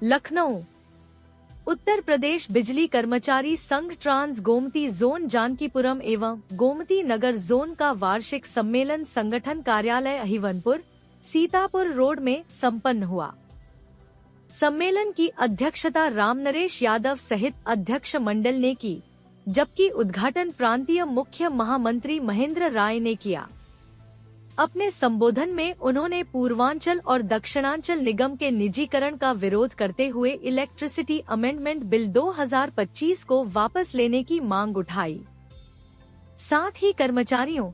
लखनऊ। उत्तर प्रदेश बिजली कर्मचारी संघ ट्रांस गोमती जोन जानकीपुरम एवं गोमती नगर जोन का वार्षिक सम्मेलन संगठन कार्यालय अहिवनपुर, सीतापुर रोड में संपन्न हुआ। सम्मेलन की अध्यक्षता रामनरेश यादव सहित अध्यक्ष मंडल ने की, जबकि उद्घाटन प्रांतीय मुख्य महामंत्री महेंद्र राय ने किया। अपने संबोधन में उन्होंने पूर्वांचल और दक्षिणांचल निगम के निजीकरण का विरोध करते हुए इलेक्ट्रिसिटी अमेंडमेंट बिल 2025 को वापस लेने की मांग उठाई। साथ ही कर्मचारियों,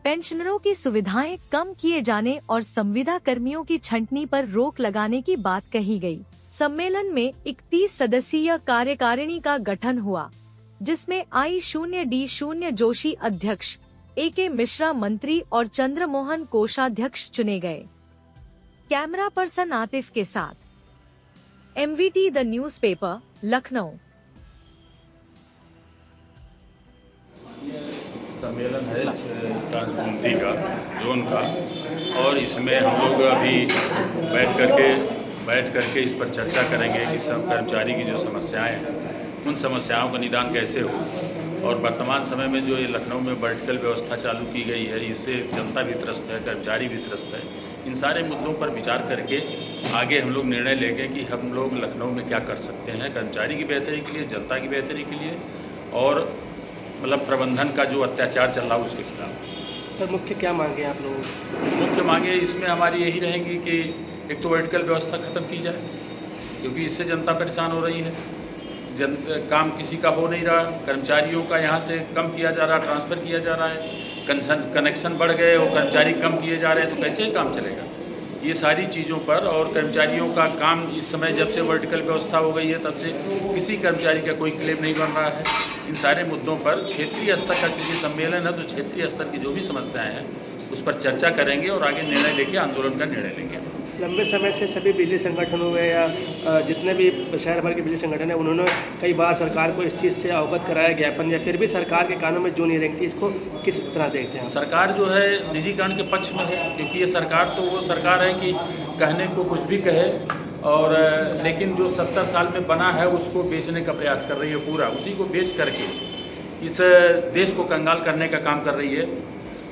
पेंशनरों की सुविधाएं कम किए जाने और संविदा कर्मियों की छंटनी पर रोक लगाने की बात कही गई। सम्मेलन में 31 सदस्यीय कार्यकारिणी का गठन हुआ, जिसमें I0D0 जोशी अध्यक्ष, AK मिश्रा मंत्री और चंद्रमोहन कोषाध्यक्ष चुने गए। कैमरा पर्सन आतिफ के साथ MVT द न्यूज़पेपर, लखनऊ। सम्मेलन है ट्रांस गोमती का जोन का, और इसमें हम लोग अभी बैठ करके इस पर चर्चा करेंगे कि सब कर्मचारी की जो समस्याएं हैं उन समस्याओं का निदान कैसे हो, और वर्तमान समय में जो ये लखनऊ में वर्टिकल व्यवस्था चालू की गई है, इससे जनता भी त्रस्त है, कर्मचारी भी त्रस्त है। इन सारे मुद्दों पर विचार करके आगे हम लोग निर्णय लेंगे कि हम लोग लखनऊ में क्या कर सकते हैं कर्मचारी की बेहतरी के लिए, जनता की बेहतरी के लिए, और मतलब प्रबंधन का जो अत्याचार चल रहा है उसके खिलाफ। सर, मुख्य क्या मांगे आप लोगों? मुख्य मांगे इसमें हमारी यही रहेंगी कि एक तो वर्टिकल व्यवस्था खत्म की जाए, क्योंकि इससे जनता परेशान हो रही है। काम किसी का हो नहीं रहा, कर्मचारियों का यहाँ से कम किया जा रहा, ट्रांसफ़र किया जा रहा है, कनेक्शन बढ़ गए और कर्मचारी कम किए जा रहे हैं, तो कैसे काम चलेगा। ये सारी चीज़ों पर, और कर्मचारियों का काम इस समय जब से वर्टिकल व्यवस्था हो गई है तब से किसी कर्मचारी का कोई क्लेम नहीं बन रहा है। इन सारे मुद्दों पर क्षेत्रीय स्तर का चूँकि सम्मेलन है, तो क्षेत्रीय स्तर की जो भी समस्याएं हैं उस पर चर्चा करेंगे और आगे निर्णय लेके आंदोलन का निर्णय लेंगे। लंबे समय से सभी बिजली संगठन हुए या जितने भी शहर भर के बिजली संगठन है, उन्होंने कई बार सरकार को इस चीज़ से अवगत कराया ज्ञापन, या फिर भी सरकार के कानों में जो नहीं रेंगती, इसको किस तरह देखते हैं? सरकार जो है निजीकरण के पक्ष में है, क्योंकि ये सरकार तो वो सरकार है कि कहने को कुछ भी कहे, और लेकिन जो 70 साल में बना है उसको बेचने का प्रयास कर रही है, पूरा उसी को बेच करके इस देश को कंगाल करने का काम कर रही है।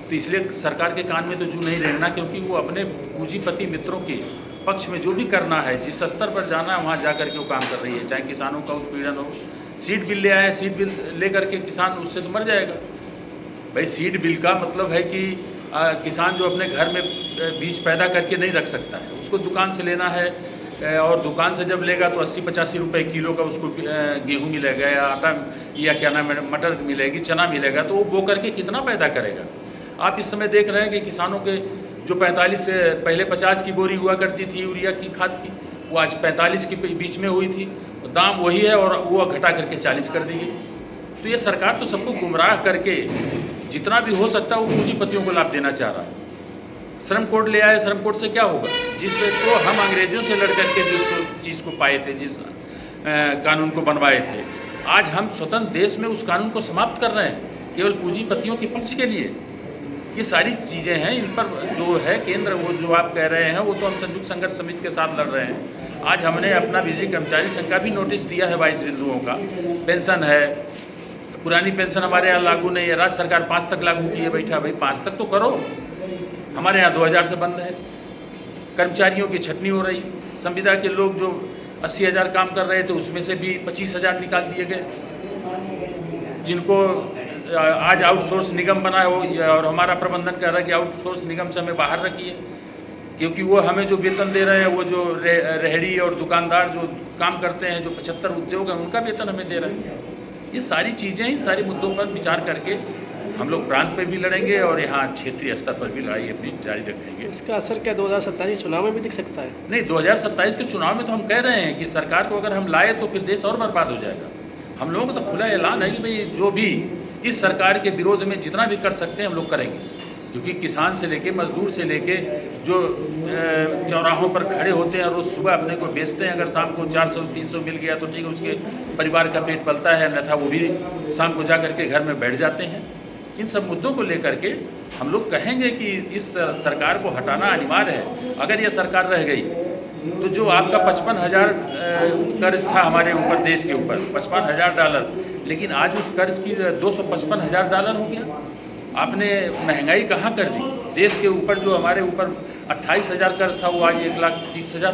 तो इसलिए सरकार के कान में तो जू नहीं रेंगना, क्योंकि वो अपने पूंजीपति मित्रों के पक्ष में जो भी करना है, जिस स्तर पर जाना है वहाँ जा करके वो काम कर रही है। चाहे किसानों का उत्पीड़न हो, सीड बिल ले आए, सीड बिल ले करके किसान उससे तो मर जाएगा। भाई सीड बिल का मतलब है कि किसान जो अपने घर में बीज पैदा करके नहीं रख सकता है, उसको दुकान से लेना है, और दुकान से जब लेगा तो 80-85 रुपये किलो का उसको गेहूँ मिलेगा, या आटा, या क्या नाम है, मटर मिलेगी, चना मिलेगा, तो वो बो करके कितना पैदा करेगा। आप इस समय देख रहे हैं कि किसानों के जो 45 से पहले 50 की बोरी हुआ करती थी यूरिया की खाद की, वो आज 45 के बीच में हुई थी, दाम वही है, और वो घटा करके 40 कर दी गई। तो ये सरकार तो सबको गुमराह करके जितना भी हो सकता है वो पूंजीपतियों को लाभ देना चाह रहा है। श्रम कोड ले आए, श्रम कोड से क्या होगा, जिसको हम अंग्रेजों से लड़ करके जिस चीज़ को पाए थे, जिस कानून को बनवाए थे, आज हम स्वतंत्र देश में उस कानून को समाप्त कर रहे हैं केवल पूंजीपतियों के पक्ष के लिए। ये सारी चीज़ें हैं, इन पर जो है केंद्र, वो जो आप कह रहे हैं वो तो हम संयुक्त संघर्ष समिति के साथ लड़ रहे हैं। आज हमने अपना बिजली कर्मचारी संघ का भी नोटिस दिया है 22 बिंदुओं का। पेंशन है, पुरानी पेंशन हमारे यहाँ लागू नहीं है, राज्य सरकार 5 तक लागू की है, बैठा भाई 5 तक तो करो। हमारे यहाँ 2000 से बंद है। कर्मचारियों की छटनी हो रही, संविदा के लोग जो 80,000 काम कर रहे थे उसमें से भी 25,000 निकाल दिए गए, जिनको आज आउटसोर्स निगम बना है वो, और हमारा प्रबंधन कह रहा है कि आउटसोर्स निगम से हमें बाहर रखिए, क्योंकि वो हमें जो वेतन दे रहे हैं, वो जो रेहड़ी और दुकानदार जो काम करते हैं, जो 75 उद्योग हैं, उनका वेतन हमें दे रहे हैं। ये सारी चीज़ें, इन सारे मुद्दों पर विचार करके हम लोग प्रांत पे भी लड़ेंगे और यहाँ क्षेत्रीय स्तर पर भी लड़ाई अपनी जारी रखेंगे। इसका असर क्या 2027 चुनाव में भी दिख सकता है? नहीं, 2027 के चुनाव में तो हम कह रहे हैं कि सरकार को अगर हम लाए तो फिर देश और बर्बाद हो जाएगा। हम लोगों का तो खुला ऐलान है कि भाई जो भी इस सरकार के विरोध में जितना भी कर सकते हैं हम लोग करेंगे, क्योंकि किसान से लेके मजदूर से लेके जो चौराहों पर खड़े होते हैं रोज़ सुबह अपने को बेचते हैं, अगर शाम को 400-300 मिल गया तो ठीक है, उसके परिवार का पेट पलता है, अन्यथा वो भी शाम को जा करके घर में बैठ जाते हैं। इन सब मुद्दों को लेकर के हम लोग कहेंगे कि इस सरकार को हटाना अनिवार्य है। अगर ये सरकार रह गई तो जो आपका 55,000 कर्ज था हमारे ऊपर, देश के ऊपर $55,000, लेकिन आज उस कर्ज की $255,000 हो गया। आपने महंगाई कहाँ कर दी? देश के ऊपर जो हमारे ऊपर 28,000 कर्ज था वो आज 1,30,000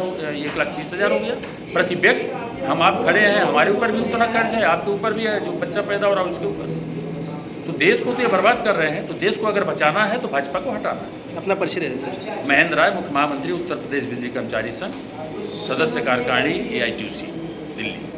हो गया प्रति व्यक्ति। हम आप खड़े हैं, हमारे ऊपर भी उतना कर्ज है, आपके ऊपर भी है, जो बच्चा पैदा हो रहा है उसके ऊपर। तो देश को तो ये बर्बाद कर रहे हैं। तो देश को अगर बचाना है तो भाजपा को हटाना है। अपना परिचय दे दें सर। महेंद्र राय, मुख्य महामंत्री, उत्तर प्रदेश बिजली कर्मचारी संघ, सदस्य कार्यकारिणी AITUC, दिल्ली।